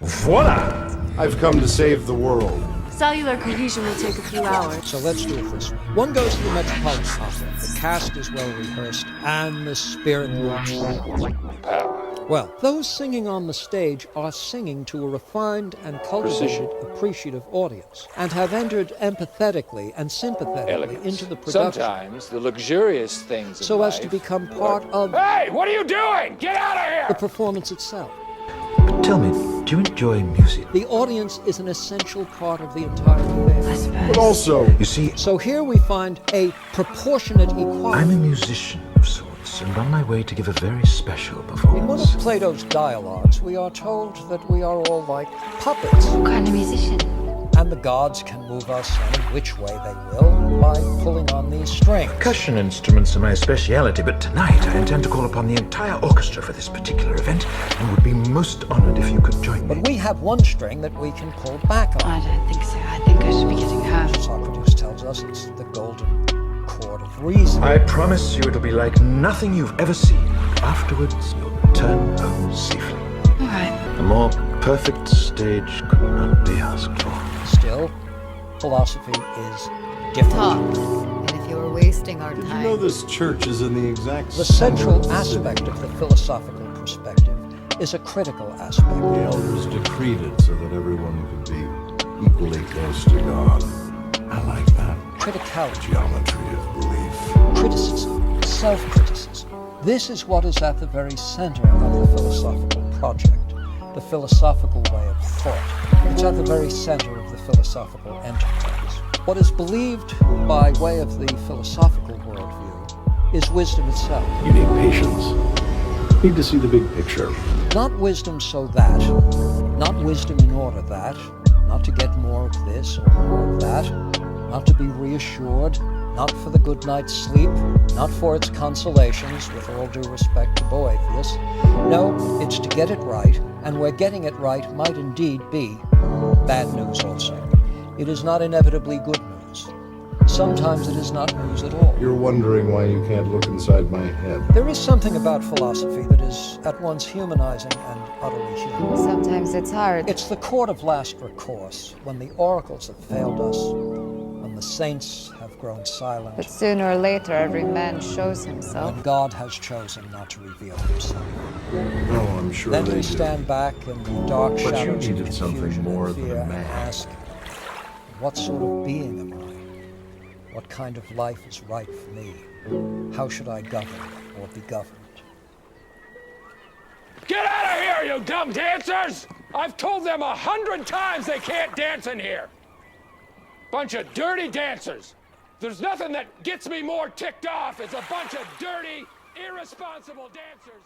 Voila! I've come to save the world. Cellular cohesion will take a few hours. So let's do it this way. One goes to the Metropolitan Opera. The cast is well rehearsed, and the spirit moves. Well, those singing on the stage are singing to a refined and cultivated, appreciative audience, and have entered empathetically and sympathetically into the production. Sometimes the luxurious things in So as life to become part of Hey, what are you doing? Get out of here! the performance itself. But tell me, do you enjoy music? The audience is an essential part of the entire affair. But also, You see, So here we find a proportionate equality. I'm a musician of sorts, and on my way to give a very special In one of performance. Plato's dialogues, we are told that we are all like puppets, What kind of musician? and the gods can move us any which way they will by pulling on these strings. Percussion instruments are my speciality, but tonight I intend to call upon the entire orchestra for this particular event, and would be most honored if you could join me. But we have one string that we can pull back I on. don't think so. I think I should be getting home. Socrates tells us it's the golden chord of reason. I promise you it'll be like nothing you've ever seen. Afterwards, you'll return home safely. All right. A more perfect stage could not be asked for. Still, philosophy is different. And if you were wasting our did you time. know this church is in the exact The center central of the city? aspect of the philosophical perspective is a critical aspect. The elders decreed it so that everyone could be equally close to God. I like that. Criticality. Geometry of belief. Criticism, self-criticism. This is what is at the very center of the philosophical project, the philosophical way of thought. It's at the very center of the philosophical enterprise. What is believed by way of the philosophical worldview is wisdom itself. You need patience. Need to see the big picture. Not wisdom so that, not wisdom in order that, not to get more of this or more of that, not to be reassured, not for the good night's sleep, not for its consolations, with all due respect to Boethius. No, it's to get it right, and where getting it right might indeed be bad news also. It is not inevitably good news. Sometimes it is not news at all. You're wondering why you can't look inside my head. There is something about philosophy that is at once humanizing and utterly human. Sometimes it's hard. It's the court of last recourse, when the oracles have failed us, when the saints have grown silent, But sooner or later, every man shows himself. when God has chosen not to reveal himself. No, I'm sure Then they we do. stand back in the dark you shadows of needed something confusion more and than fear a and man. ask, what sort of being am I? What kind of life is right for me? How should I govern or be governed? Get out of here, you dumb dancers! I've told them 100 times they can't dance in here. Bunch of dirty dancers. There's nothing that gets me more ticked off as a bunch of dirty, irresponsible dancers.